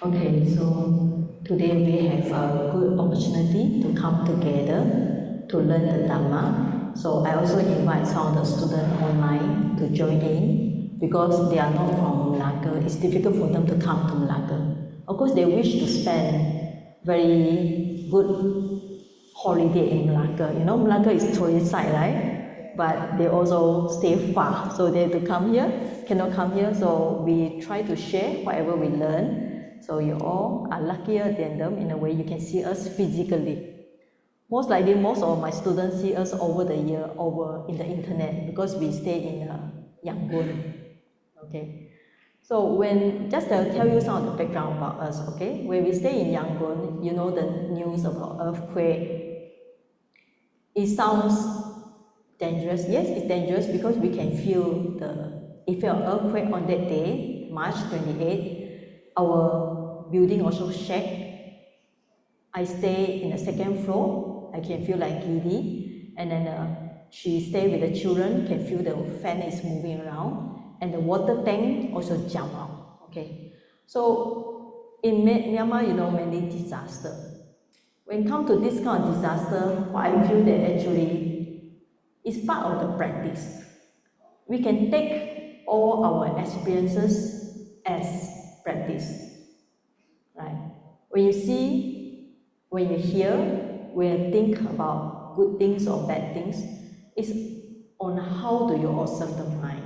Okay, so today we have a good opportunity to come together to learn the Dhamma. So I also invite some of the students online to join in because they are not from Malacca. It's difficult for them to come to Malacca. Of course, they wish to spend very good holiday in Malacca. You know, Malacca is tourist site, right? But they also stay far, so they have to come here, cannot come here. So we try to share whatever we learn. So you all are luckier than them in a way you can see us physically. Most likely, most of my students see us over the year, over in the internet, because we stay in Yangon. Okay. So just to tell you some of the background about us, okay? When we stay in Yangon, you know the news about earthquake. It sounds dangerous. Yes, it's dangerous because we can feel the effect of earthquake on that day, March 28th. Our building also shake. I stay in the second floor. I can feel like giddy. And then she stay with the children, can feel the fan is moving around. And the water tank also jump out. Okay. So in Myanmar, you know, many disaster. When it comes to this kind of disaster, what I feel that actually is part of the practice. We can take all our experiences as practice, right? When you see, when you hear, when you think about good things or bad things, it's on how do you observe the mind.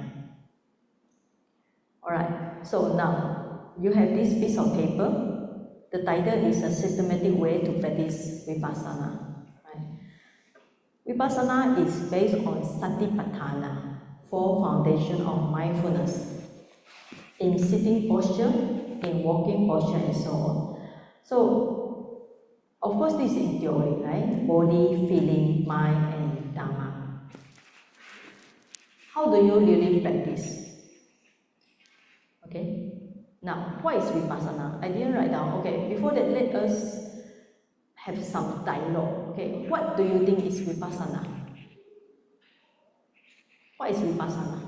Alright, so now you have this piece of paper. The title is A Systematic Way to Practice Vipassana. Right? Vipassana is based on Satipatthana, four foundations of mindfulness, in sitting posture, in walking posture, and so on. So, of course, this is in theory, right? Body, feeling, mind, and Dhamma. How do you really practice? Okay. Now, what is Vipassana? I didn't write down. Okay, before that, let us have some dialogue. Okay, what do you think is Vipassana? What is Vipassana?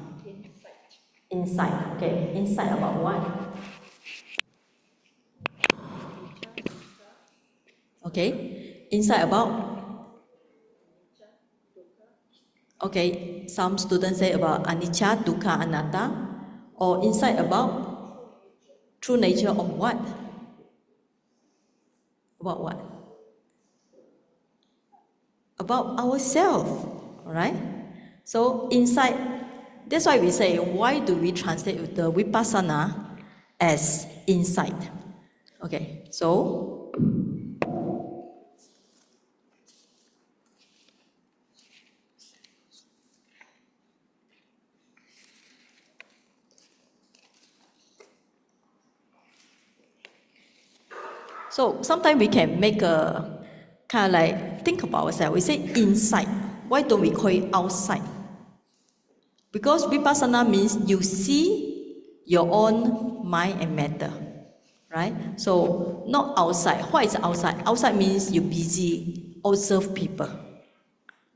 Insight. Okay, insight about what? Okay, insight about? Okay, some students say about anicca, dukkha, anatta, or insight about true nature of what? About what? About ourselves, alright? So insight, that's why we say, why do we translate the Vipassana as insight? Okay, so sometimes we can make a kind of like think about ourselves. We say inside. Why don't we call it outside? Because Vipassana means you see your own mind and matter, right? So not outside. What is outside? Outside means you're busy, observe people.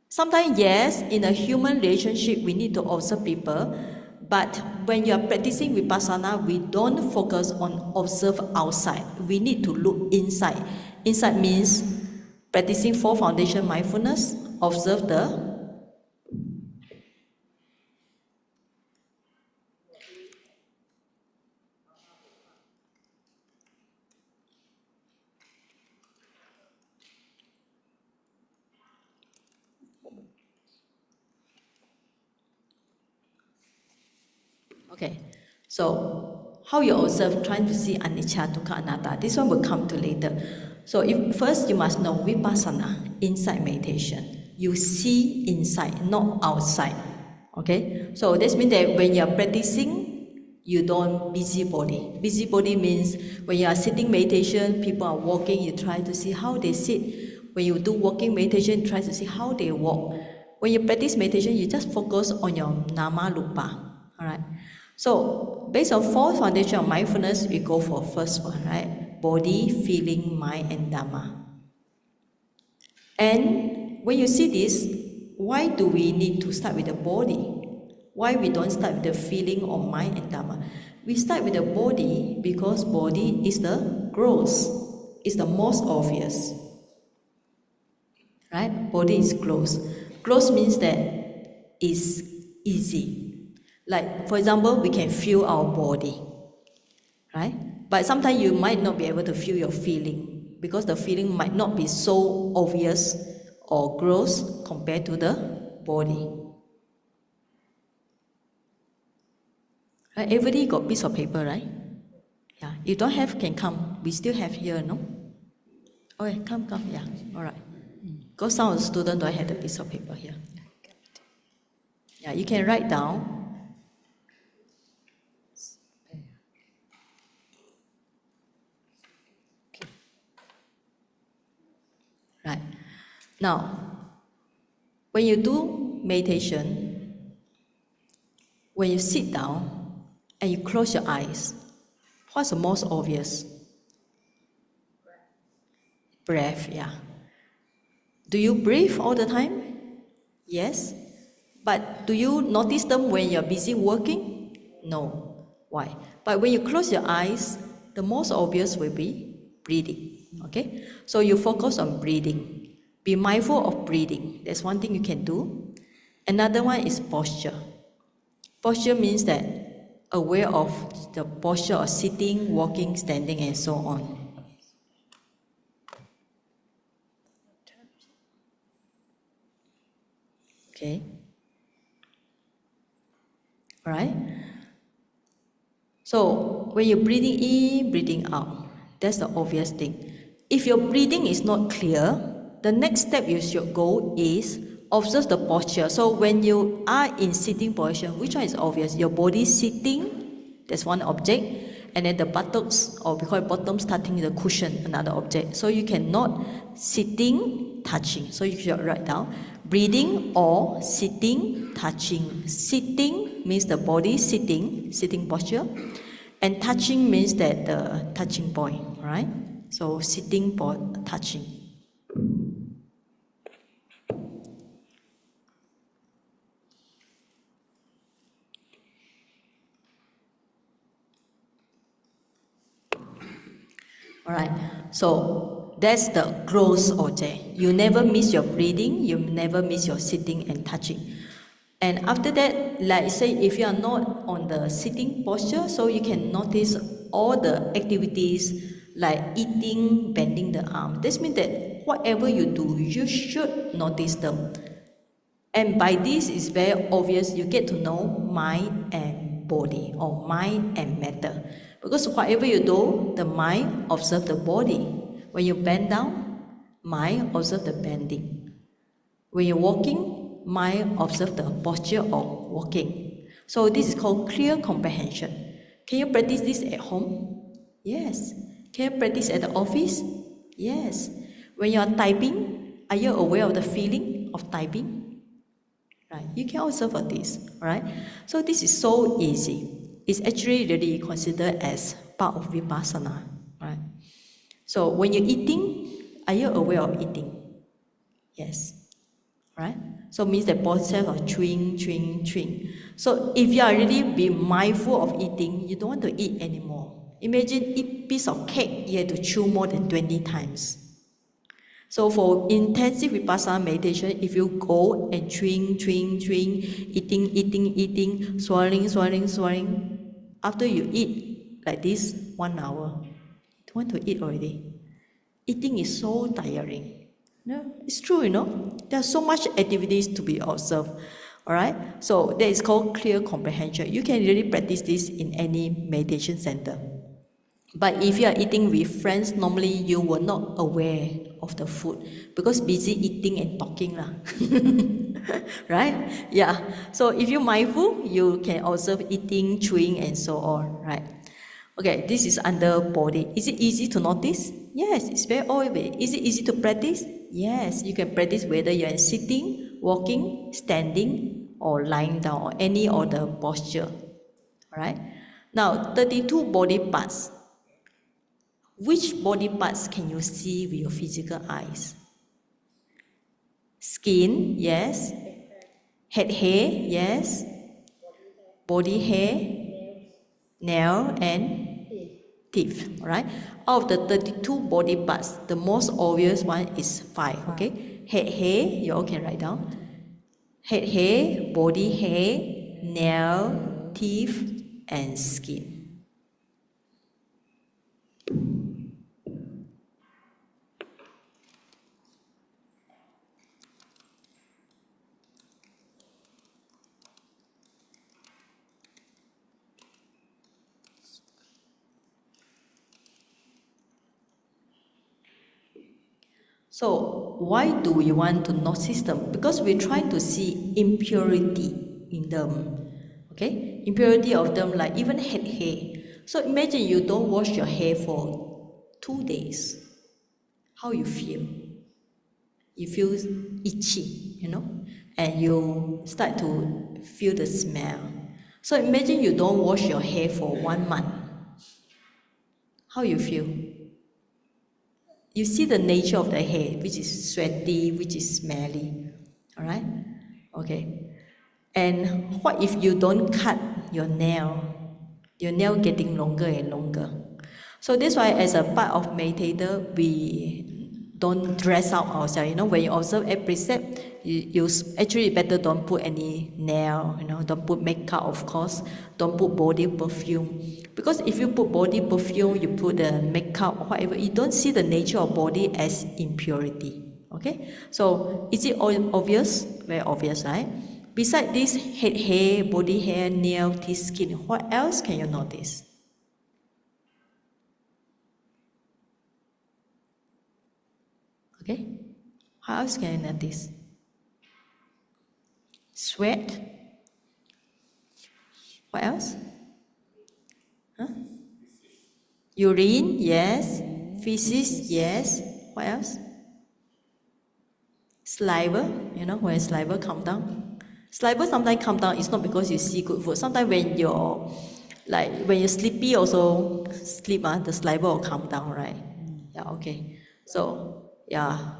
Sometimes, yes, in a human relationship, we need to observe people. But when you are practicing Vipassana, we don't focus on observe outside. We need to look inside. Inside means practicing four foundation mindfulness, observe the okay. So how you observe, trying to see anicca, dukkha, anatta. This one will come to later. So first you must know Vipassana, inside meditation. You see inside, not outside. Okay? So this means that when you are practicing, you don't busybody. Busybody means when you are sitting meditation, people are walking, you try to see how they sit. When you do walking meditation, try to see how they walk. When you practice meditation, you just focus on your nama rupa. Alright? So, based on four foundations of mindfulness, we go for first one, right? Body, feeling, mind, and Dhamma. And when you see this, why do we need to start with the body? Why we don't start with the feeling or mind and Dhamma? We start with the body because body is the gross is the most obvious. Right? Body is close. Close means that it's easy. Like, for example, we can feel our body. Right? But sometimes you might not be able to feel your feeling because the feeling might not be so obvious or gross compared to the body. Right? Everybody got piece of paper, right? Yeah. If don't have, can come. We still have here, no? Okay, come. Yeah. All right. Because some of the students don't have the piece of paper here. Yeah, you can write down. Right. Now, when you do meditation, when you sit down and you close your eyes, what's the most obvious? Breath, yeah. Do you breathe all the time? Yes. But do you notice them when you're busy working? No. Why? But when you close your eyes, the most obvious will be breathing. Okay? So you focus on breathing. Be mindful of breathing. That's one thing you can do. Another one is posture. Posture means that aware of the posture of sitting, walking, standing, and so on. Okay? Alright? So when you're breathing in, breathing out, that's the obvious thing. If your breathing is not clear, the next step you should go is observe the posture. So when you are in sitting position, which one is obvious? Your body sitting, that's one object, and then the buttocks, or we call it bottoms, touching the cushion, another object. So you cannot sitting, touching. So you should write down breathing or sitting, touching. Sitting means the body sitting posture, and touching means that the touching point, right? So sitting, touching. Alright, so that's the gross object. You never miss your breathing, you never miss your sitting and touching. And after that, like say, if you are not on the sitting posture, so you can notice all the activities like eating, bending the arm. This means that whatever you do, you should notice them. And by this, it's very obvious you get to know mind and body, or mind and matter. Because whatever you do, the mind observe the body. When you bend down, mind observe the bending. When you're walking, mind observe the posture of walking. So this is called clear comprehension. Can you practice this at home? Yes. Can you practice at the office? Yes. When you are typing, are you aware of the feeling of typing? Right, you can observe this, right? So this is so easy. It's actually really considered as part of Vipassana, right? So when you're eating, are you aware of eating? Yes, right? So it means the process of chewing. So if you are really be mindful of eating, you don't want to eat anymore. Imagine eat piece of cake, you have to chew more than 20 times. So for intensive Vipassana meditation, if you go and chewing, eating, swallowing, after you eat like this 1 hour, you don't want to eat already. Eating is so tiring. No, it's true, There are so much activities to be observed. Alright? So that is called clear comprehension. You can really practice this in any meditation center. But if you are eating with friends, normally you were not aware of the food because busy eating and talking lah. Right? Yeah. So if you're mindful, you can observe eating, chewing, and so on. Right? Okay, this is under body. Is it easy to notice? Yes, it's very obvious. Is it easy to practice? Yes, you can practice whether you're sitting, walking, standing, or lying down, or any other posture. Alright? Now, 32 body parts. Which body parts can you see with your physical eyes? Skin, yes. Head hair, yes. Body hair, nail, and teeth, right? Out of the 32 body parts, the most obvious one is 5, okay? Head hair, you all can write down. Head hair, body hair, nail, teeth, and skin. So why do we want to notice them? Because we try to see impurity in them. Okay? Impurity of them, like even head hair. So imagine you don't wash your hair for 2 days. How you feel? You feel itchy, and you start to feel the smell. So imagine you don't wash your hair for 1 month. How you feel? You see the nature of the hair, which is sweaty, which is smelly. Alright? Okay. And what if you don't cut your nail? Your nail getting longer and longer. So that's why as a part of meditator, we don't dress up ourselves. When you observe a precept, you actually better don't put any nail, don't put makeup, of course, don't put body perfume. Because if you put body perfume, you put the makeup, whatever, you don't see the nature of body as impurity. Okay? So is it obvious? Very obvious, right? Besides this head hair, body hair, nail, teeth, skin, what else can you notice? Okay? How else can you notice? Sweat. What else? Huh? Urine, yes. Feces, yes. What else? Saliva, when saliva come down. Saliva sometimes come down, it's not because you see good food. Sometimes when you're sleepy also sleep, the saliva will come down, right? Yeah, okay. So, yeah,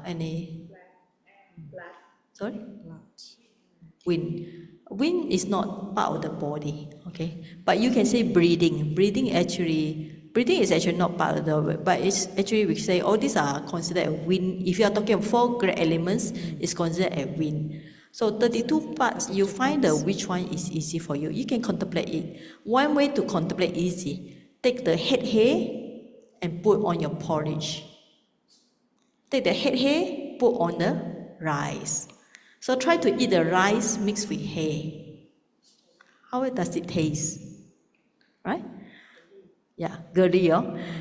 sorry? Wind. Wind is not part of the body, okay? But you can say breathing. Breathing is actually not part of the, but it's actually we say all these are considered a wind. If you are talking of 4 great elements, it's considered a wind. So 32 parts, you find which one is easy for you. You can contemplate it. One way to contemplate easy, take the head hair and put on your porridge. Take the head hair, put on the rice. So try to eat the rice mixed with hay. How does it taste? Right? Yeah, girly,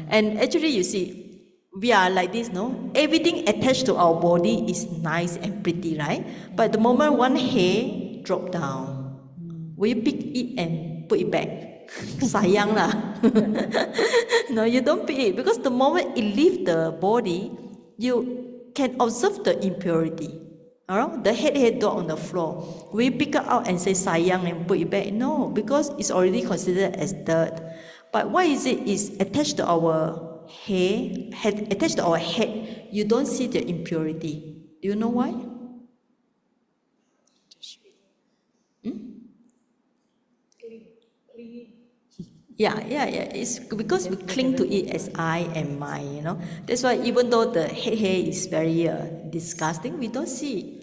And actually, you see, we are like this, no? Everything attached to our body is nice and pretty, right? But the moment one hair drop down, will you pick it and put it back? Sayang lah. No, you don't pick it because the moment it leaves the body, you can observe the impurity. The head drop on the floor. Will you pick it out and say sayang and put it back? No, because it's already considered as dirt. But why is it is attached to our attached to our head? You don't see the impurity. Do you know why? Yeah. It's because we cling to it as I and mine, That's why even though the head hair is very disgusting, we don't see it.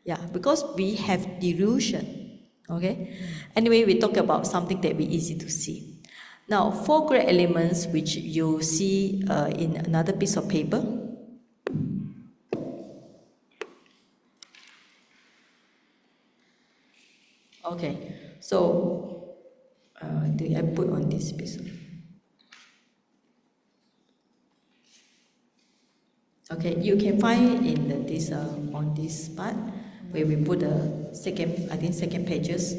Yeah, because we have delusion. Okay? Anyway, we talk about something that be easy to see. Now, 4 great elements which you see in another piece of paper. Okay, so do I put on this piece? Okay, you can find in this on this part where we put the second pages,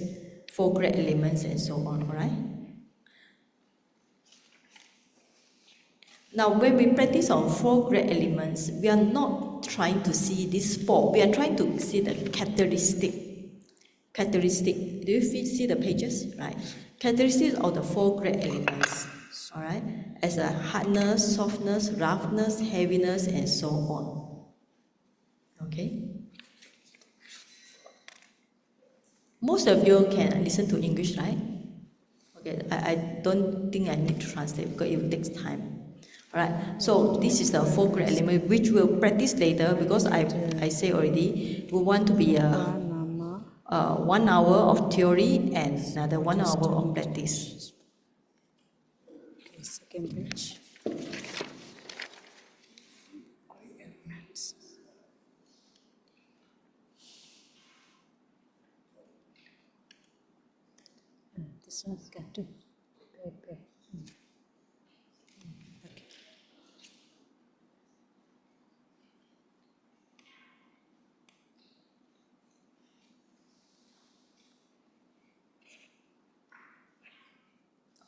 4 great elements and so on, alright? Now, when we practice on 4 great elements, we are not trying to see these 4. We are trying to see the characteristic. Do you see the pages? Right. Characteristics of the 4 great elements. Alright? As a hardness, softness, roughness, heaviness, and so on. Okay? Most of you can listen to English, right? Okay, I don't think I need to translate because it takes time. Alright, so this is the four great element which we'll practice later because I say already we want to be a 1 hour of theory and another 1 hour of practice. Okay, second page. This one got to pay. Okay.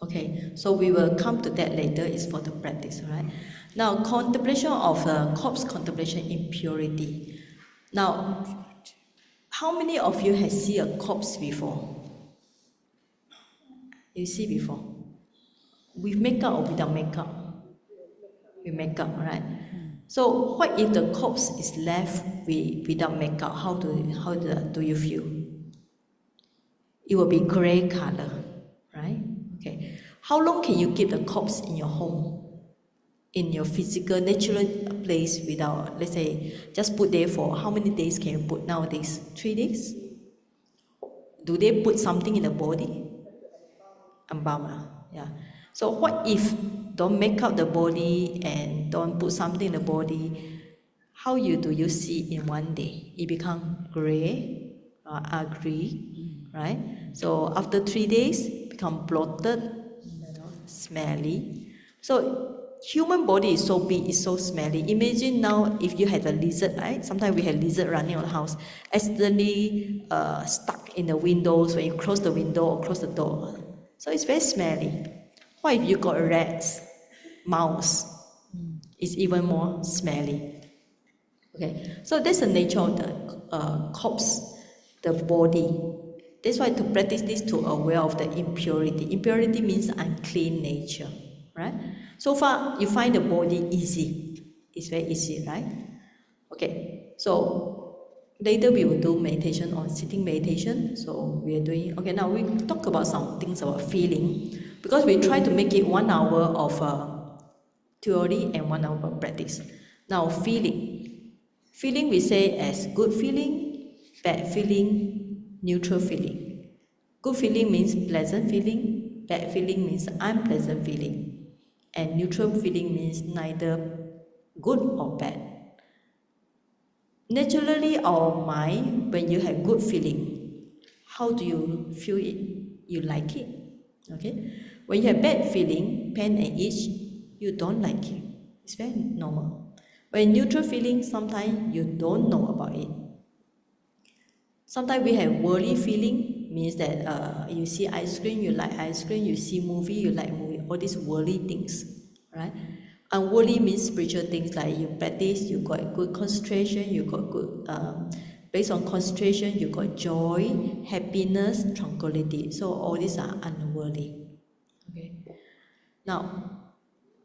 Okay, so we will come to that later, it's for the practice, right? Now, contemplation of corpse contemplation in purity. Now, how many of you have seen a corpse before? You see before? With makeup or without makeup? With makeup, right? So, what if the corpse is left without makeup? How do you feel? It will be gray color, right? Okay. How long can you keep the corpse in your home? In your physical, natural place without, let's say, just put there for how many days can you put nowadays? 3 days? Do they put something in the body? Yeah. So what if don't make up the body and don't put something in the body? How do you see in one day? It become gray, ugly, right? So after 3 days, become bloated, smelly. So human body is so big, it's so smelly. Imagine now if you had a lizard, right? Sometimes we have lizard running on the house, accidentally stuck in the windows when you close the window or close the door. So it's very smelly. What if you got rats, mouse? It's even more smelly. Okay, so that's the nature of the corpse, the body. That's why to practice this to aware of the impurity. Impurity means unclean nature, right? So far, you find the body easy. It's very easy, right? Okay, so later we will do meditation on sitting meditation. So we are doing, okay, now we talk about some things about feeling because we try to make it 1 hour of theory and 1 hour of practice. Now, feeling. Feeling we say as good feeling, bad feeling, neutral feeling. Good feeling means pleasant feeling, bad feeling means unpleasant feeling, and neutral feeling means neither good or bad. Naturally, our mind, when you have good feeling, how do you feel it? You like it, okay? When you have bad feeling, pain and itch, you don't like it. It's very normal. When neutral feeling, sometimes you don't know about it. Sometimes we have worry feeling, means that you see ice cream, you like ice cream, you see movie, you like movie, all these worry things, right? Unworry means spiritual things like you practice, you got good concentration, you got good, based on concentration, you got joy, happiness, tranquility. So all these are unworthy. Okay. Now,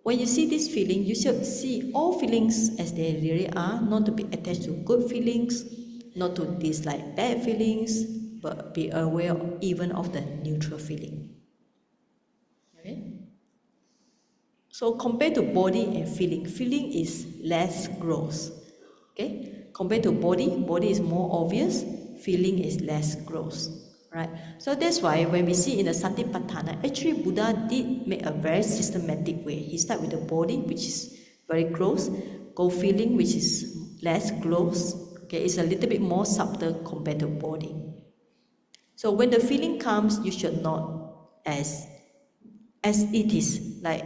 when you see this feeling, you should see all feelings as they really are, not to be attached to good feelings, not to dislike bad feelings, but be aware even of the neutral feeling. Okay? So compared to body and feeling, feeling is less gross. Okay? Compared to body, body is more obvious, feeling is less gross. Right? So that's why when we see in the Satipatthana, actually Buddha did make a very systematic way. He started with the body, which is very gross, go feeling, which is less gross. Okay, it's a little bit more subtle compared to body. So when the feeling comes, you should not as it is, like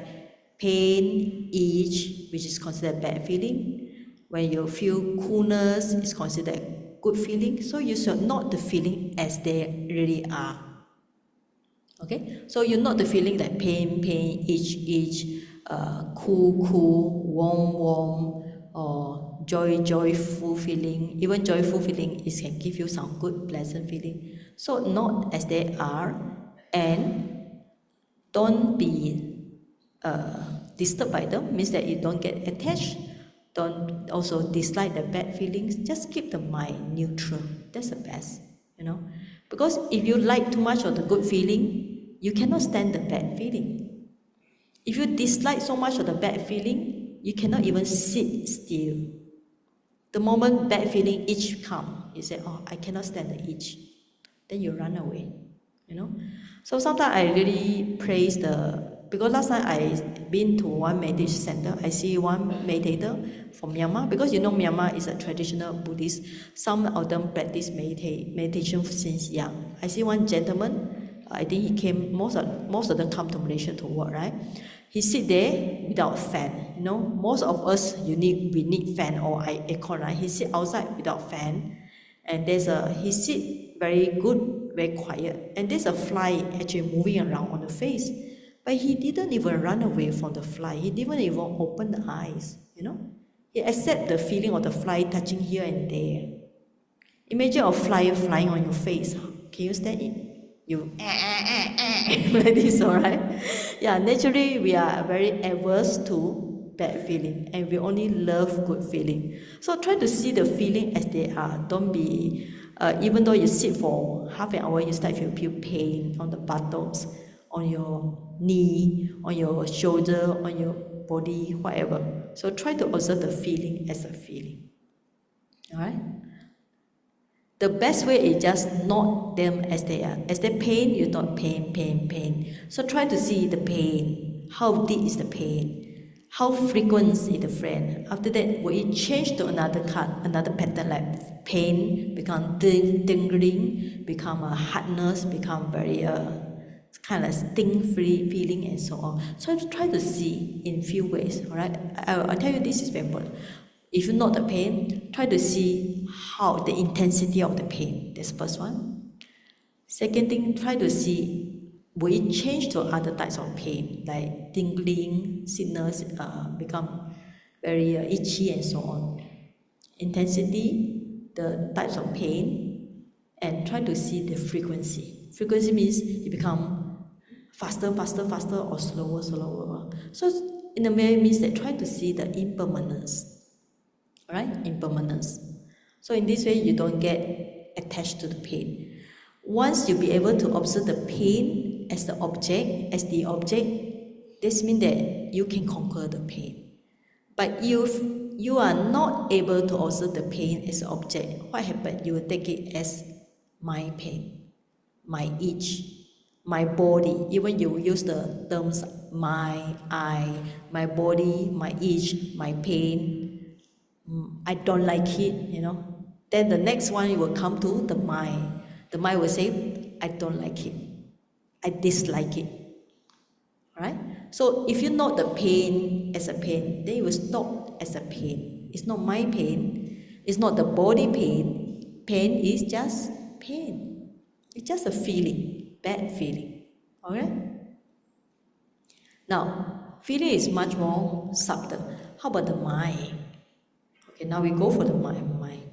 pain, itch, which is considered bad feeling. When you feel coolness, it's considered good feeling. So you should note the feeling as they really are. Okay, so you note the feeling like pain, itch, cool, warm, or joyful feeling. Even joyful feeling is can give you some good, pleasant feeling. So note as they are, and don't be disturbed by them, means that you don't get attached, don't also dislike the bad feelings, just keep the mind neutral. That's the best, because if you like too much of the good feeling, you cannot stand the bad feeling. If you dislike so much of the bad feeling, you cannot even sit still. The moment bad feeling itch come, you say, oh, I cannot stand the itch. Then you run away, you know. So sometimes I really praise because last time I been to one meditation center, I see one meditator from Myanmar, because you know Myanmar is a traditional Buddhist. Some of them practice meditation since young. I see one gentleman, I think he came, most of them come to Malaysia to work, right? He sit there without fan, you know. Most of us, we need fan or aircon, right? He sit outside without fan, and he sit very good, very quiet, and there's a fly actually moving around on the face, but he didn't even run away from the fly. He didn't even open the eyes, you know. He accept the feeling of the fly touching here and there. Imagine a fly flying on your face. Can you stand it? You like this, alright? Yeah, naturally we are very averse to bad feeling, and we only love good feeling. So try to see the feeling as they are. Don't be, even though you sit for half an hour, you start to feel pain on the buttocks, on your knee, on your shoulder, on your body, whatever. So try to observe the feeling as a feeling. Alright? The best way is just note them as they are. As they pain, you note pain. So try to see the pain. How deep is the pain? How frequent is the friend? After that, will it change to another pattern, like pain become tingling, become a hardness, become very kind of sting-free feeling, and so on. So try to see in few ways. All right, I'll tell you this is very important. If you note the pain, try to see how the intensity of the pain. That's first one. Second thing, try to see will it change to other types of pain, like tingling, sickness, become very itchy, and so on. Intensity, the types of pain, and try to see the frequency. Frequency means it become faster, or slower. So in a way, means that try to see the impermanence. Right? Impermanence. So in this way, you don't get attached to the pain. Once you be able to observe the pain as the object, this means that you can conquer the pain. But if you are not able to observe the pain as an object, what happens? You will take it as my pain, my itch, my body. Even you use the terms my, I, my body, my itch, my pain. I don't like it, you know. Then the next one, you will come to the mind. The mind will say, I don't like it. I dislike it. Right? So if you know the pain as a pain, then you will stop as a pain. It's not my pain. It's not the body pain. Pain is just pain. It's just a feeling, bad feeling. Alright? Now, feeling is much more subtle. How about the mind? Okay, now we go for the mind.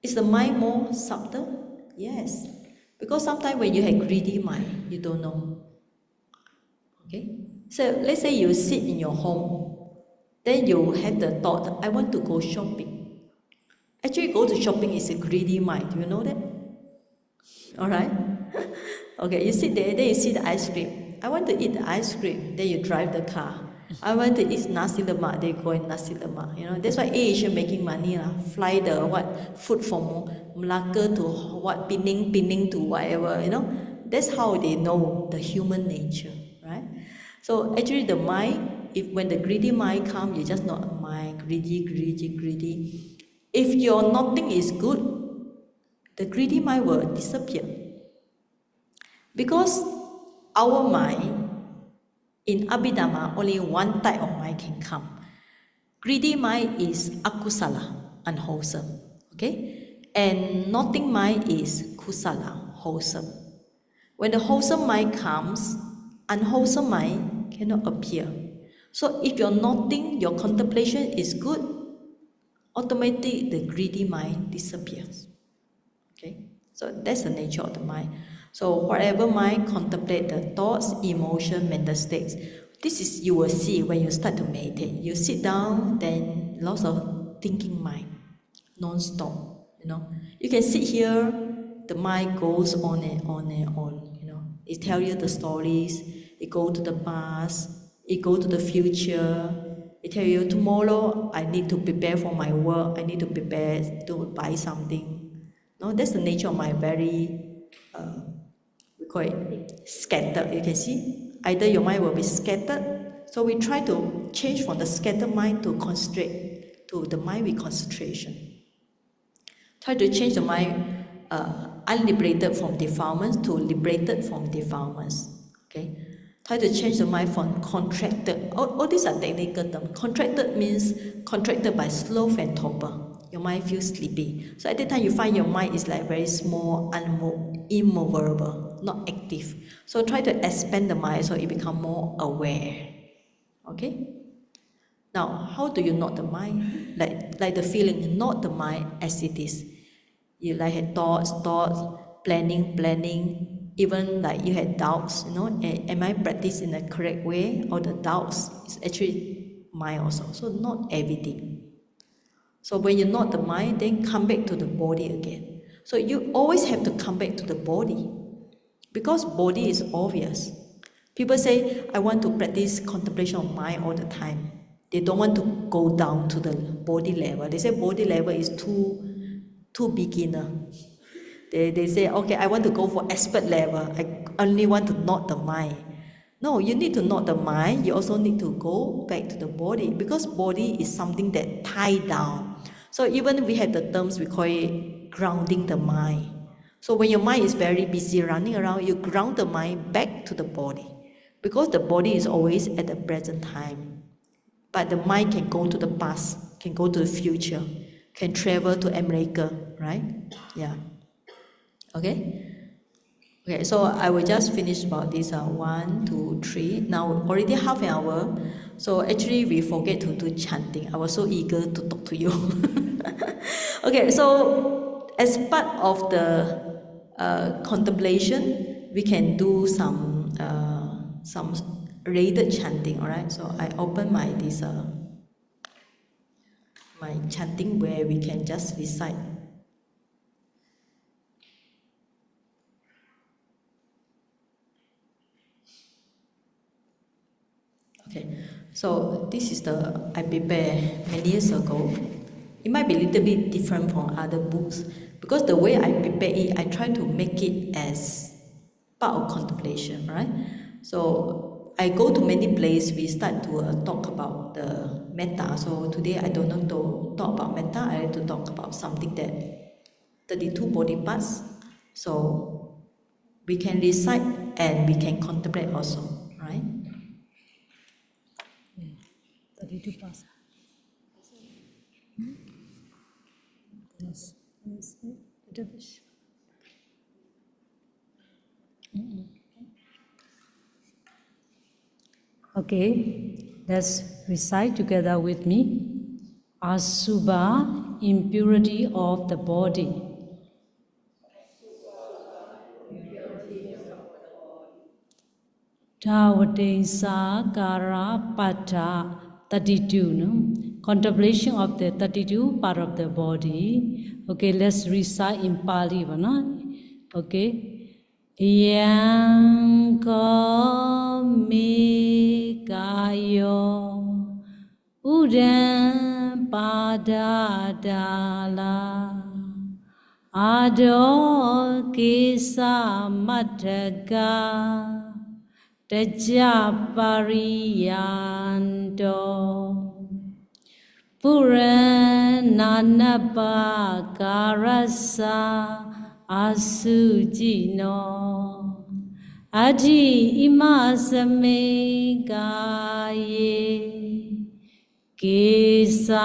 Is the mind more subtle? Yes. Because sometimes when you have greedy mind, you don't know. Okay? So let's say you sit in your home, then you have the thought, I want to go shopping. Actually, go to shopping is a greedy mind. Do you know that? Alright? Okay, you sit there, then you see the ice cream. I want to eat the ice cream. Then you drive the car. I want to eat nasi lemak. They go in nasi lemak. You know, that's why Asia making money lah. Fly the food from Malacca to Penang to whatever. You know, that's how they know the human nature, right? So actually, the mind, when the greedy mind comes, you just know mind greedy. If your nothing is good, the greedy mind will disappear. Because our mind, in Abhidhamma, only one type of mind can come. Greedy mind is akusala, unwholesome. Okay? And nothing mind is kusala, wholesome. When the wholesome mind comes, unwholesome mind cannot appear. So if your nothing, your contemplation is good, automatically the greedy mind disappears. Okay? So that's the nature of the mind. So whatever mind contemplate the thoughts, emotion, mental states, this is you will see when you start to meditate. You sit down, then lots of thinking mind, non-stop. You know, you can sit here, the mind goes on and on and on. You know, It tells you the stories. It goes to the past. It goes to the future. It tells you tomorrow I need to prepare for my work. I need to prepare to buy something. No, that's the nature of my very, we call it scattered. You can see either your mind will be scattered. So we try to change from the scattered mind to concentrate to the mind with concentration. Try to change the mind unliberated from defilements to liberated from defilements. Okay? Try to change the mind from contracted. All these are technical terms. Contracted means contracted by sloth and torpor. Your mind feels sleepy. So at that time you find your mind is like very small, immovable, not active. So try to expand the mind so it becomes more aware. Okay? Now, how do you not the mind? Like the feeling, not the mind as it is. You like had thoughts, planning, even like you had doubts, am I practicing in the correct way? Or the doubts is actually mind also. So not everything. So when you not the mind, then come back to the body again. So you always have to come back to the body. Because body is obvious. People say, I want to practice contemplation of mind all the time. They don't want to go down to the body level. They say body level is too beginner. They say, okay, I want to go for expert level. I only want to knot the mind. No, you need to knot the mind. You also need to go back to the body because body is something that tie down. So even we have the terms, we call it grounding the mind. So when your mind is very busy running around, you ground the mind back to the body. Because the body is always at the present time. But the mind can go to the past, can go to the future, can travel to America, right? Yeah. Okay? Okay, so I will just finish about this 1, 2, 3. Now already half an hour. So actually we forget to do chanting. I was so eager to talk to you. Okay, so as part of the contemplation, we can do some rated chanting. All right. So I open my my chanting where we can just recite. Okay, so this is I prepared many years ago. It might be a little bit different from other books because the way I prepare it, I try to make it as part of contemplation, right? So I go to many places, we start to talk about the metta. So today I don't know to talk about metta, I like to talk about something that 32 body parts. So we can recite and we can contemplate also, right? 32 parts. Yes. Okay, let's recite together with me. Asubha, impurity of the body. Tavatesa Kara Pata 32, no? Contemplation of the 32 part of the body. Okay, let's recite in Pali, no? Okay. Yang ko me kayo Udam padadala Ado kisa mataga Tejapariyanto Purananapa karasa asujino Adi imasame gaye Kisa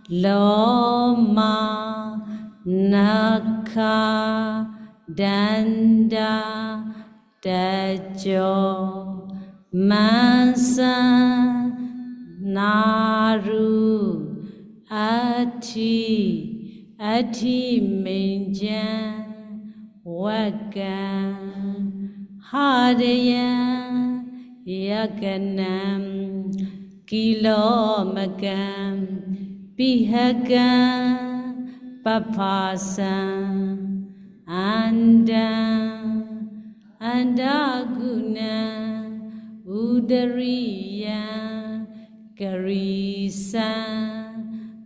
loma nakha danda tejo mansa naru ati minjan wakan hadayan yakanam kilomakam pihakam papasam andam Andaguna Udariya Karisa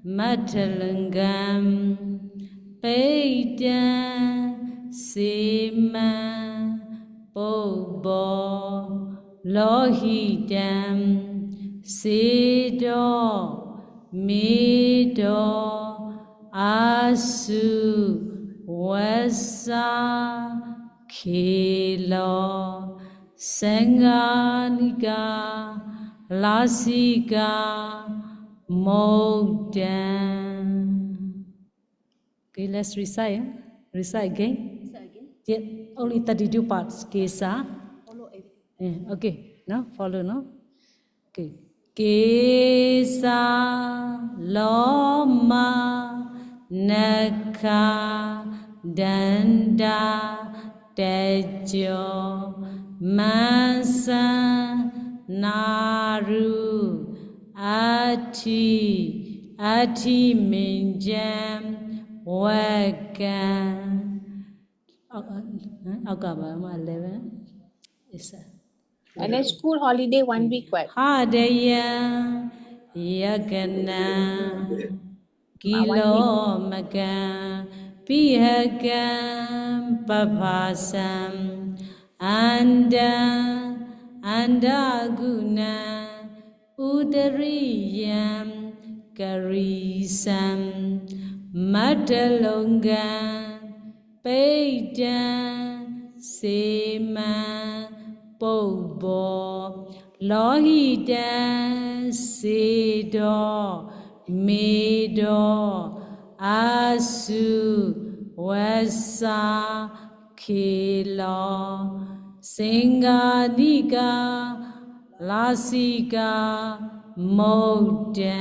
Matalangam Peita Sema Bobo Lohidam Sido Mido Asu Wasa Kilo Sanganika Lasika Modan. Okay, let's recite. Recite again. Yeah, only 32 parts. Kesa. Okay, now follow, no? Okay. Kesa Loma Naka Danda Tejo Masa Naru Ati Minjam Waka. Agama 11 is And a school holiday 1 week, what? Hadaya Yagana Kilo Maga Pihagam Papasam Anda Guna Udariyam Karisam Matalongan Peita Sema Bobo Lohida Sido Mido Asu Wasa Kilo Singadika Lasika Modan.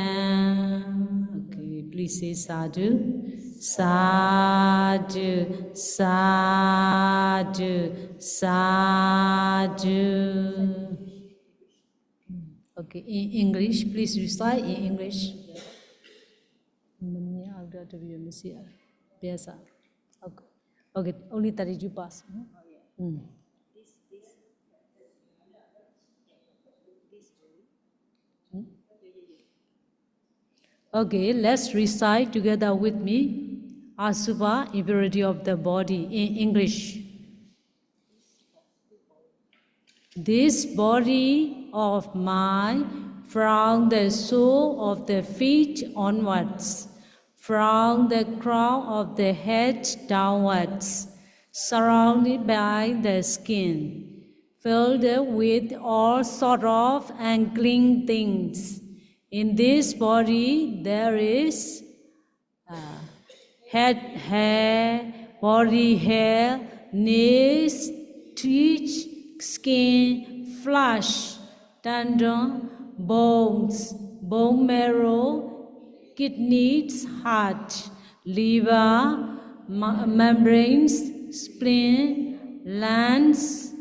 Okay, please say sadhu. Sadhu, sadhu, sadhu. Okay, in English, please recite in English. Biasa. Okay, okay, only 32 pass. Okay, let's recite together with me. Asubha, impurity of the body, in English. This body of mine, from the sole of the feet onwards, from the crown of the head downwards, surrounded by the skin, filled with all sort of unclean things. In this body there is head hair, body hair, nails, teeth, skin, flesh, tendon, bones, bone marrow, kidneys, heart, liver, membranes, spleen, glands,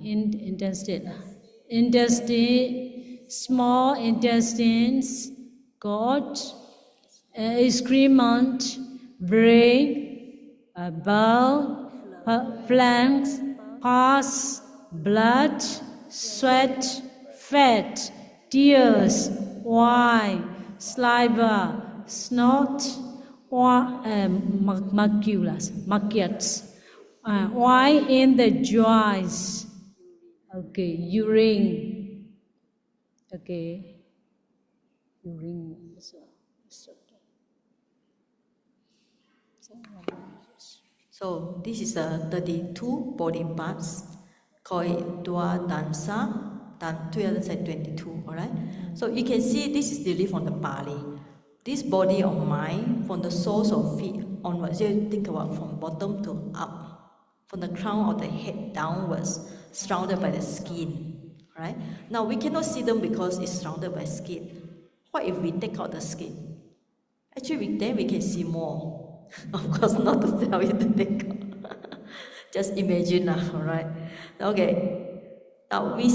intestine, small intestines, gut, excrement, brain, bowel, flanks, pus, blood, sweat, fat, tears, wine, saliva, snot, maculas, wine in the joints. Okay, urine. Okay, urine. So this is the 32 body parts called Dua Dansa, 322, alright? So you can see this is derived from the Pali. This body of mine, from the soles of feet onwards, you think about from bottom to up, from the crown of the head downwards, surrounded by the skin, right? Now we cannot see them because it's surrounded by skin. What if we take out the skin? Actually, then we can see more. Of course, not to tell you to take out. Just imagine now, alright? Okay. Now we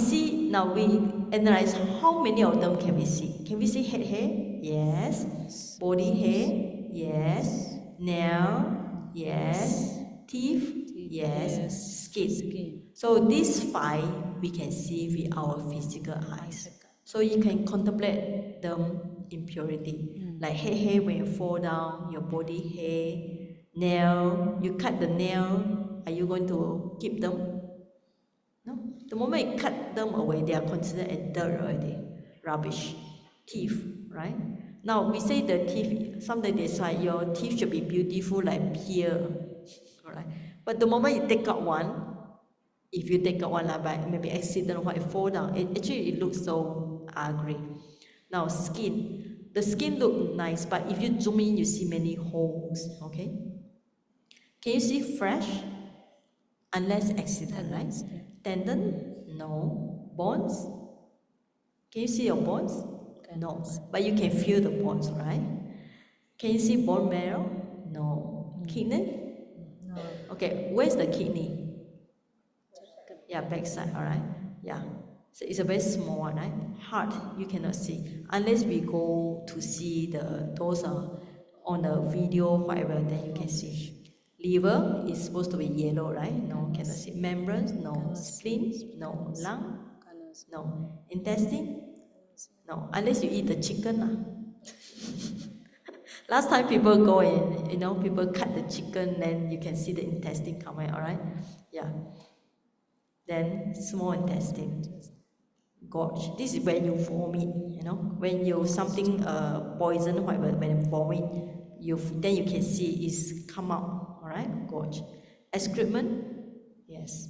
analyze how many of them can we see. Can we see head hair? Yes. Body hair? Yes. Nail? Yes. Teeth? Yes, skin. So these 5 we can see with our physical eyes. So you can contemplate them impurity. Like hair when you fall down, your body hair, nail, you cut the nail, are you going to keep them? No. The moment you cut them away, they are considered as dirt already, rubbish, teeth, right? Now we say the teeth, sometimes they say your teeth should be beautiful like pear, alright? But the moment you take out one, if you take out one by maybe accident or it fall down, it looks so ugly. Now skin, the skin look nice, but if you zoom in, you see many holes, okay? Can you see fresh? Unless accident, right? Tendon? No. Bones? Can you see your bones? No. But you can feel the bones, right? Can you see bone marrow? No. Kidney? No. Okay, where's the kidney? Yeah, backside, alright? Yeah. So it's a very small one, right? Heart, you cannot see. Unless we go to see those on the video, whatever, then you can see. Liver is supposed to be yellow, right? No, cannot see. Membranes? No. Spleen? No. Lung? No. Intestine? No. Unless you eat the chicken. Last time people go and, people cut the chicken, then you can see the intestine coming, alright? Yeah. Then small intestine. Gorge. This is when you vomit, when you something poison, whatever, when you vomit, then you can see it's come out, alright? Gorge. Excrement, yes.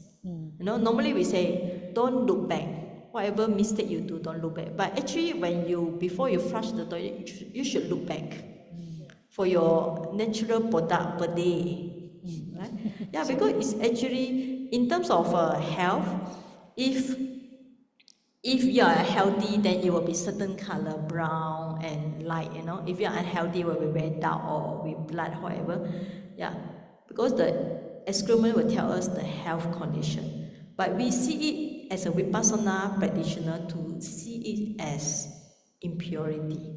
Normally we say don't look back. Whatever mistake you do, don't look back. But actually, before you flush the toilet, you should look back for your natural product per day, right? Yeah, because it's actually in terms of health, if you are healthy, then it will be certain color, brown and light, If you are unhealthy, it will be very dark or with blood, whatever. Yeah, because the excrement will tell us the health condition. But we see it as a Vipassana practitioner to see it as impurity,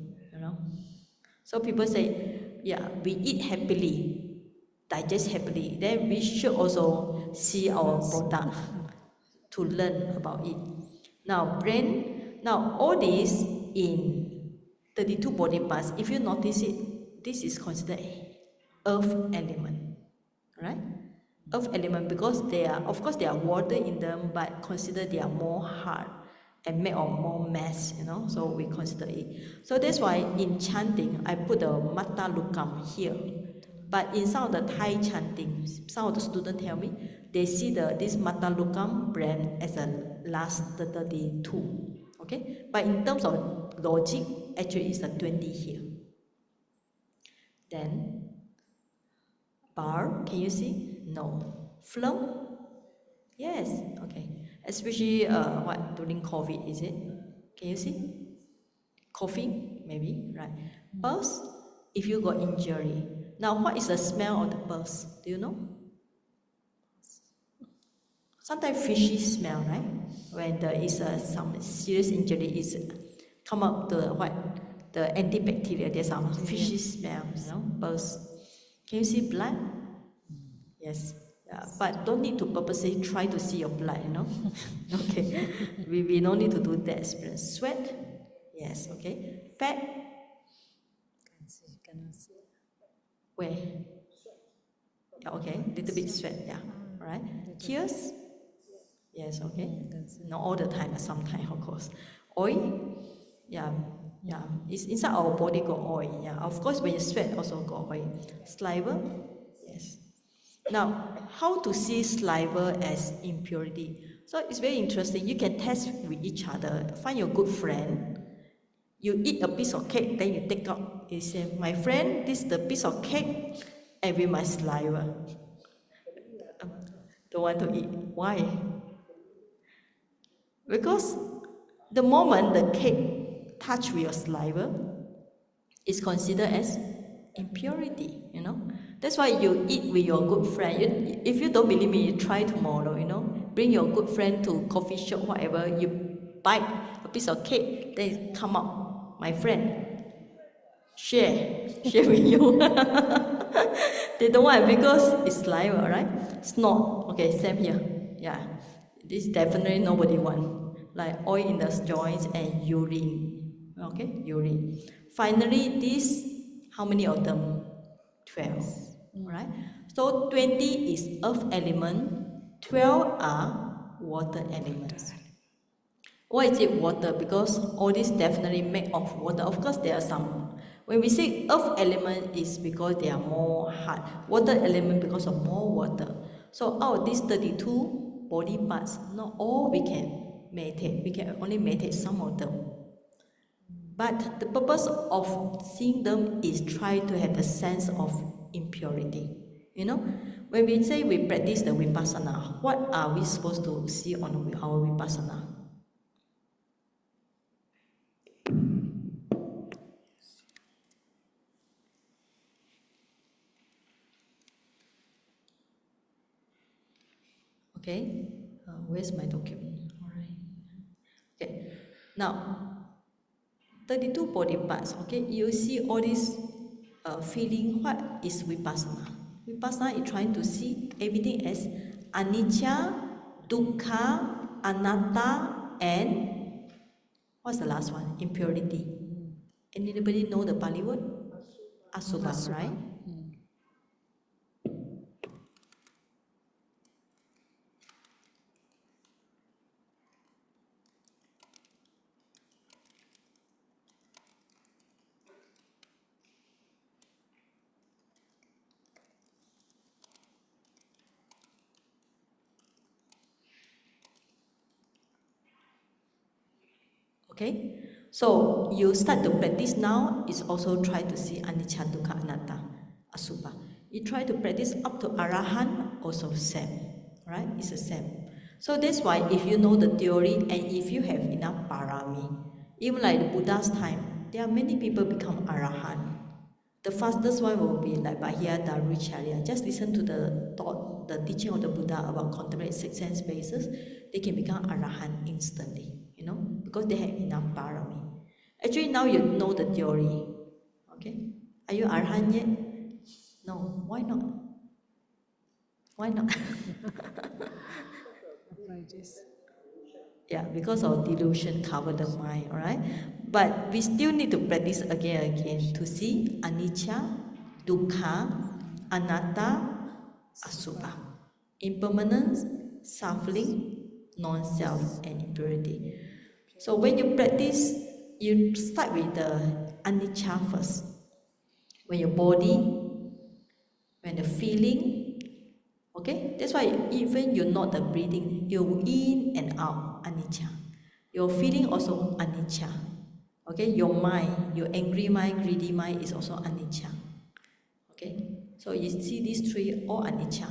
So people say, yeah, we eat happily, digest happily, then we should also see our product to learn about it. Now, brain, all this in 32 body parts, if you notice it, this is considered earth element, right? Earth element because of course, there are water in them, but consider they are more hard and made of more mass, so we consider it. So that's why in chanting, I put the Mata Lukam here. But in some of the Thai chanting, some of the students tell me, they see this Mata Lukam brand as a last 32, okay? But in terms of logic, actually it's a 20 here. Then, bar, can you see? No. Phlegm? Yes, okay. Especially during COVID, is it? Can you see? Coughing, maybe, right? Pulse, if you got injury. Now, what is the smell of the pulse? Do you know? Sometimes fishy smell, right? When there is some serious injury, is come up the antibacterial. There's some fishy smell, pulse. Can you see blood? Yes. Yeah, but don't need to purposely try to see your blood, Okay. We don't need to do that experience. Sweat? Yes, okay. Fat? Where? Yeah, okay. Little bit sweat, yeah. Right? Tears? Yes, okay. Not all the time, but sometimes, of course. Oil? Yeah. Yeah. It's inside our body got oil. Yeah. Of course, when you sweat, also got oil. Saliva? Yes. Now, how to see saliva as impurity? So it's very interesting. You can test with each other. Find your good friend. You eat a piece of cake, then you take out. You say, my friend, this is the piece of cake, and with my saliva. Don't want to eat. Why? Because the moment the cake touch with your saliva, it's considered as impurity, That's why you eat with your good friend. If you don't believe me, you try tomorrow, Bring your good friend to coffee shop, whatever. You bite a piece of cake, then it come out. My friend, share with you. They don't want because it's saliva, right? Snot. Okay, same here. Yeah, this definitely nobody want. Like oil in the joints and urine. Okay, urine. Finally, this, how many of them? 12. Right? So 20 is earth element, 12 are water elements. Why is it water? Because all this definitely made of water. Of course, there are some. When we say earth element, is because they are more hard. Water element because of more water. So out of these 32 body parts, not all we can meditate. We can only meditate some of them. But the purpose of seeing them is try to have a sense of impurity. You know, when we say we practice the Vipassana, what are we supposed to see on our Vipassana? Okay, where's my document? All right. Okay, now 32 body parts. Okay, you see all this feeling. What is Vipassana? Vipassana is trying to see everything as anicca, dukkha, anatta, and what's the last one? Impurity. Anybody know the Pali word? Asubha, right? Okay, so you start to practice now is also try to see anicca, dukkha, anatta, asubha. You try to practice up to arahant, also same, right? It's the same. So that's why if you know the theory and if you have enough parami, even like the Buddha's time, there are many people become arahant. The fastest one will be like Bahya Darvicharya. Just listen to the thought, the teaching of the Buddha about contemplate six sense bases. They can become arahant instantly, you know, because they have enough parami. Actually, now you know the theory. Okay, are you arahant yet? No. Why not? Why not? Yeah, because of delusion cover the mind, alright? But we still need to practice again and again to see anicca, dukkha, anatta, asubha. Impermanence, suffering, non-self, and impurity. So when you practice, you start with the anicca first. When your body, when the feeling, okay, that's why even you're not the breathing, you in and out, anicca. Your feeling also anicca. Okay, your mind, your angry mind, greedy mind is also anicca. Okay, so you see these three all anicca.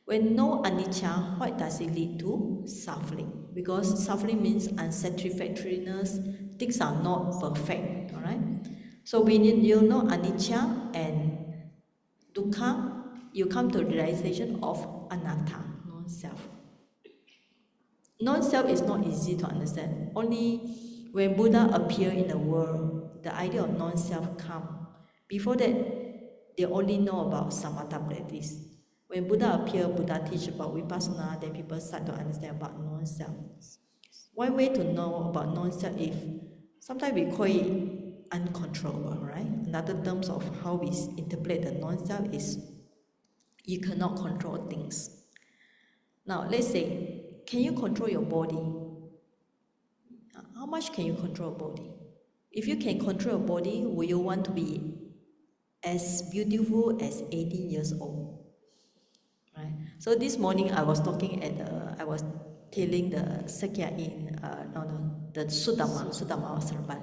When no anicca, what does it lead to? Suffering. Because suffering means unsatisfactoriness, things are not perfect, alright? So when you know anicca and dukkha, you come to realization of anatta, non-self. Non-self is not easy to understand. Only when Buddha appeared in the world, the idea of non-self come. Before that, they only know about samatha practice. When Buddha appeared, Buddha teach about Vipassana, then people start to understand about non-self. One way to know about non-self is, sometimes we call it uncontrollable, right? Another terms of how we interpret the non-self is you cannot control things. Now, let's say, can you control your body? How much can you control your body? If you can control your body, will you want to be as beautiful as 18 years old? Right? So this morning I was talking I was telling the Sakya in, the Sudama Sarban.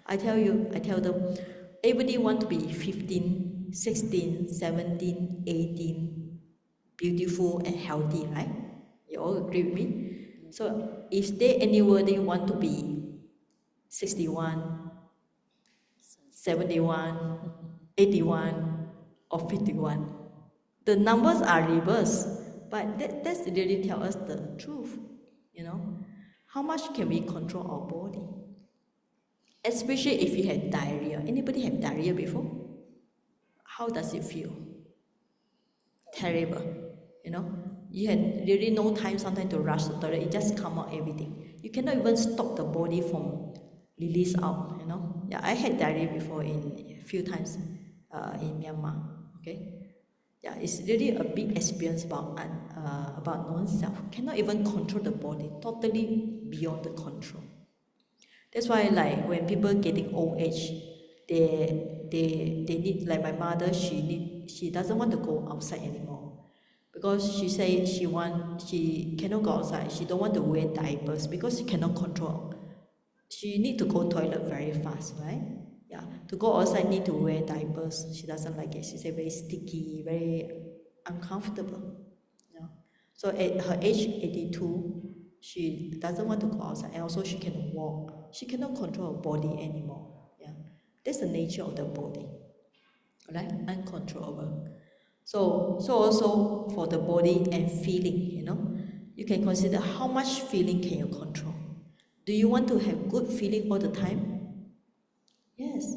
I tell them, everybody want to be 15, 16, 17, 18, beautiful and healthy, right? You all agree with me? So if they anybody want to be 61, 71, 81, or 51, the numbers are reversed, but that's really tell us the truth, you know. How much can we control our body? Especially if you have diarrhea. Anybody have diarrhea before? How does it feel? terrible, you know. You had really no time sometimes to rush the toilet, it just come out everything. You cannot even stop the body from release out, you know. Yeah, I had diarrhea before in a few times in Myanmar, okay. Yeah, it's really a big experience about non-self. Cannot even control the body, totally beyond the control. That's why, like when people getting old age, they need, like my mother, she doesn't want to go outside anymore because she say she cannot go outside. She don't want to wear diapers because she cannot control. She need to go toilet very fast, right? Yeah, to go outside need to wear diapers. She doesn't like it. She say very sticky, very uncomfortable. Yeah. So at her age 82, she doesn't want to go outside, and also she can walk. She cannot control her body anymore. Yeah, that's the nature of the body, right? Uncontrollable. So also for the body and feeling, you know, you can consider how much feeling can you control. Do you want to have good feeling all the time? Yes.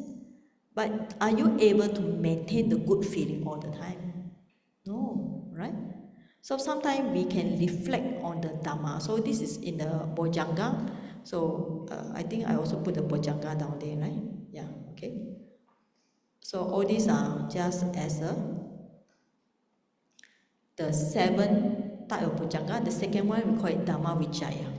But are you able to maintain the good feeling all the time? No, right? So sometimes we can reflect on the Dhamma. So this is in the Bojjhanga. So I think I also put the Bojjhanga down there, right? Yeah, okay. So all these are just as the 7 type of Bojjhanga. The second one we call it Dhamma Vichaya.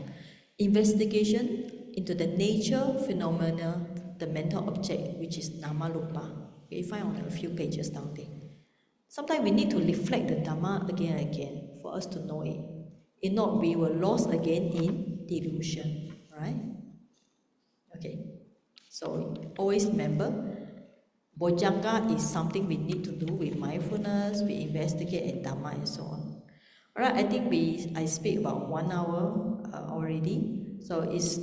Investigation into the nature, phenomena, the mental object, which is Nama Rupa. You find on a few pages down there. Sometimes we need to reflect the Dhamma again and again for us to know it. If not, we will lost again in delusion, right? Okay. So always remember, Bojjhanga is something we need to do with mindfulness, we investigate and Dhamma and so on. Alright, I think I speak about 1 hour already, so it's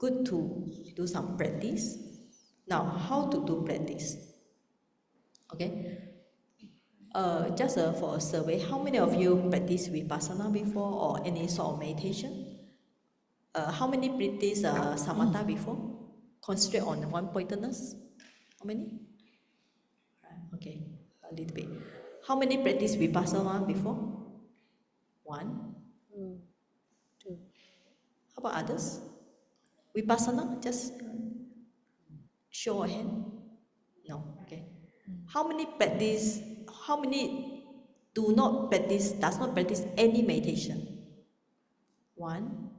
good to do some practice. Now, how to do practice? Okay, just for a survey, how many of you practice Vipassana before or any sort of meditation? How many practice Samatha before? Concentrate on one-pointedness? How many? Right, okay, a little bit. How many practice Vipassana before? 1? 2. How about others? Vipassana, just show a hand. No, okay. How many practice, how many does not practice any meditation? 1,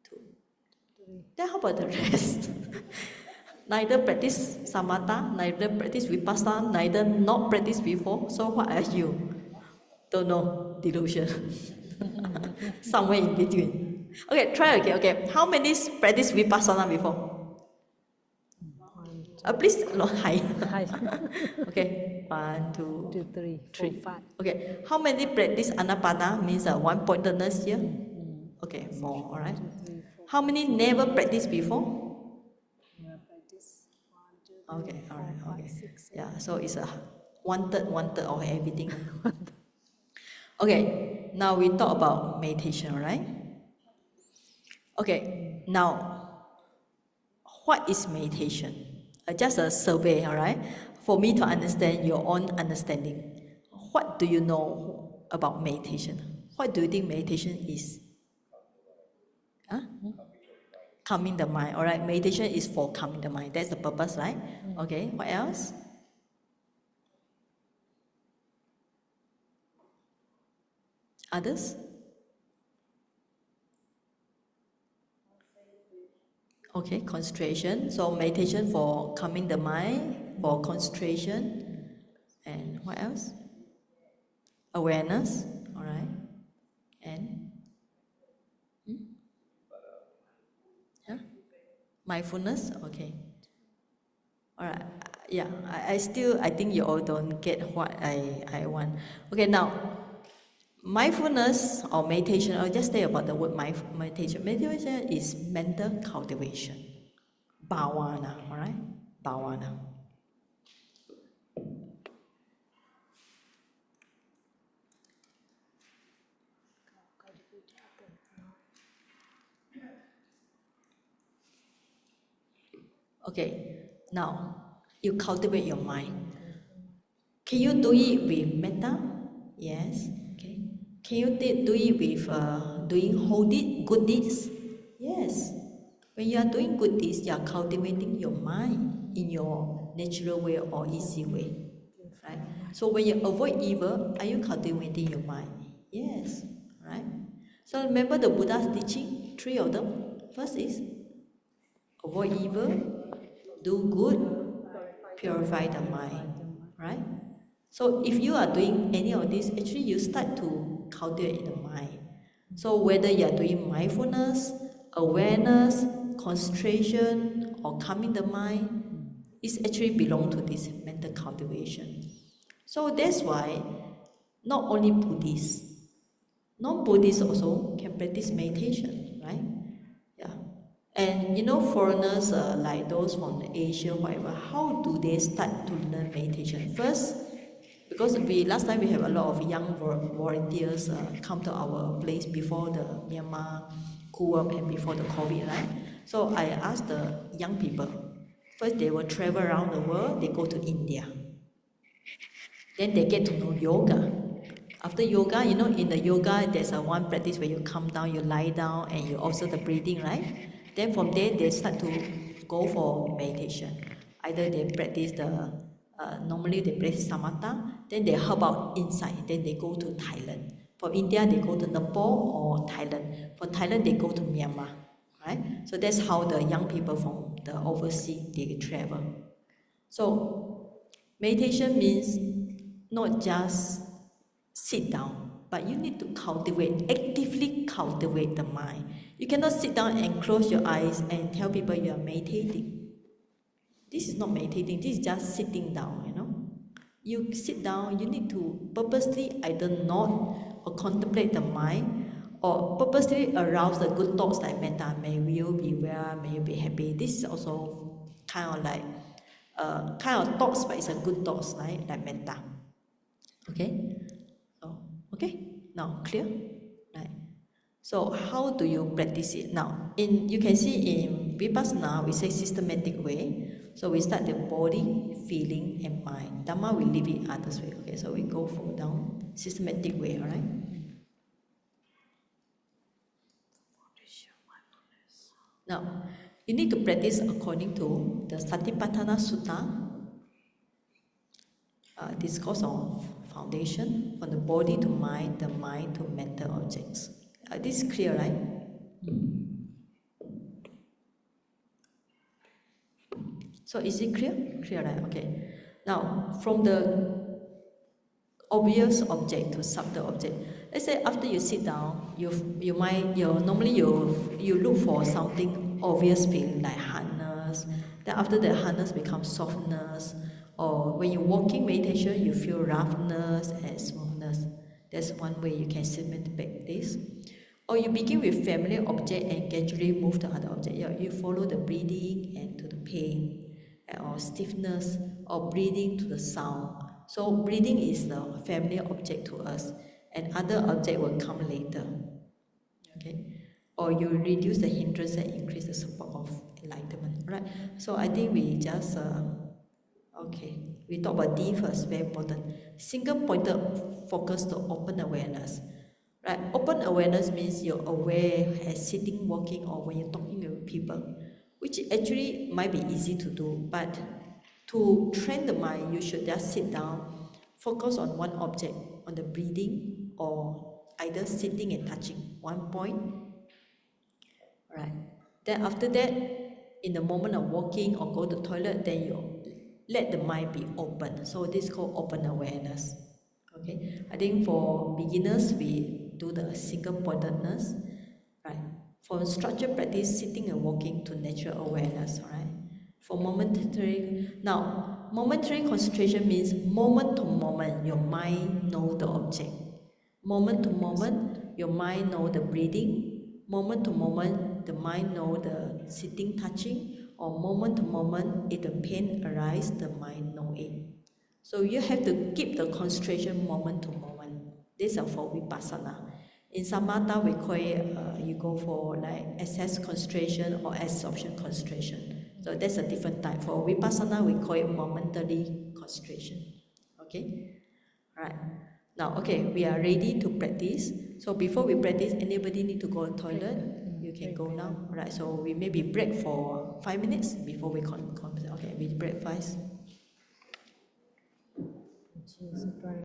2. Then how about the rest? Neither practice samatha, neither practice vipassana, neither not practice before. So what are you? Don't know, delusion. Somewhere in between. Okay, try again. Okay, how many practice vipassana before? Please not high. Okay, 1, 2, 2, 3, 4, 3. 5. Okay, how many practice anapana means one-pointedness here? Okay, 4. All right. 2, 3, 4. How many never practice before? Practice 1, 2, 3, Okay, all 4, right, 5, okay. 6, 7. Yeah, so it's a one third of everything. Okay, now we talk about meditation, all right? Okay, now what is meditation? Just a survey, all right? For me to understand your own understanding. What do you know about meditation? What do you think meditation is? Huh? Calming the mind, all right? Meditation is for calming the mind. That's the purpose, right? Okay, what else? Others? Okay, concentration. So meditation for calming the mind, for concentration, and what else? Awareness. All right, and yeah, mindfulness. Okay. All right. Yeah, I think you all don't get what I want. Okay, now mindfulness or meditation. I'll just say about the word meditation. Meditation is mental cultivation. Bhavana. All right, bhavana. Okay, now you cultivate your mind. Can you do it with metta? Yes. Okay. Can you do it with doing good deeds? Yes. When you are doing good deeds, you are cultivating your mind in your natural way or easy way. Right? So when you avoid evil, are you cultivating your mind? Yes. Right? So remember the Buddha's teaching, three of them. First is avoid evil, do good, purify the mind. Right? So if you are doing any of this, actually you start to cultivate the mind. So whether you are doing mindfulness, awareness, concentration, or calming the mind, it actually belong to this mental cultivation. So that's why not only Buddhists, non-Buddhists also can practice meditation, right? Yeah. And foreigners like those from Asia, whatever, how do they start to learn meditation? First, because last time we have a lot of young volunteers come to our place before the Myanmar coup and before the COVID, right? So I asked the young people, first they will travel around the world, they go to India. Then they get to know yoga. After yoga, in the yoga, there's a one practice where you come down, you lie down, and you observe the breathing, right? Then from there, they start to go for meditation. Either they practice normally they practice samatha, then they hop out inside, then they go to Thailand. For India, they go to Nepal or Thailand. For Thailand, they go to Myanmar, right? So that's how the young people from the overseas, they travel. So meditation means not just sit down, but you need to actively cultivate the mind. You cannot sit down and close your eyes and tell people you are meditating. This is not meditating, this is just sitting down. You sit down, you need to purposely either nod or contemplate the mind, or purposely arouse the good thoughts like metta, may you be well, may you be happy. This is also kind of like kind of thoughts, but it's a good thoughts, right? Like metta. Okay? So, okay? Now, clear? Right. So, how do you practice it? Now, you can see in Vipassana, we say systematic way. So, we start the body, feeling, and mind. Dhamma, we leave it others way. Okay, so we go for down systematic way, alright? Now, you need to practice according to the Satipatthana Sutta, discourse of foundation, from the body to mind, the mind to mental objects. This is clear, right? So is it clear? Clear, right? Okay. Now, from the obvious object to subtle object. Let's say after you sit down, normally you look for something obvious feeling like hardness. Then after that hardness becomes softness. Or when you're walking meditation, you feel roughness and smoothness. That's one way you can simulate this. Or you begin with familiar object and gradually move to other object. You follow the breathing and to the pain, or stiffness, or breathing to the sound. So breathing is the familiar object to us, and other object will come later. Okay? Or you reduce the hindrance and increase the support of enlightenment. Right? So I think we just we talk about D first, very important. Single pointed focus to open awareness. Right? Open awareness means you're aware as sitting, walking, or when you're talking with people, which actually might be easy to do, but to train the mind, you should just sit down, focus on one object, on the breathing, or either sitting and touching one point. Right. Then after that, in the moment of walking or go to the toilet, then you let the mind be open. So this is called open awareness. Okay. I think for beginners, we do the single pointedness. Right. For structured practice, sitting and walking to natural awareness. Right. For momentary concentration means moment to moment, your mind know the object. Moment to moment, your mind know the breathing. Moment to moment, the mind know the sitting, touching. Or moment to moment, if the pain arises, the mind know it. So you have to keep the concentration moment to moment. These are for Vipassana. In Samatha, we call it, you go for like access concentration or absorption concentration. So that's a different type. For Vipassana, we call it momentary concentration. Okay? Right. Now, okay, we are ready to practice. So before we practice, anybody need to go to toilet? You can go now. Alright, so we maybe break for 5 minutes before we okay, we break first.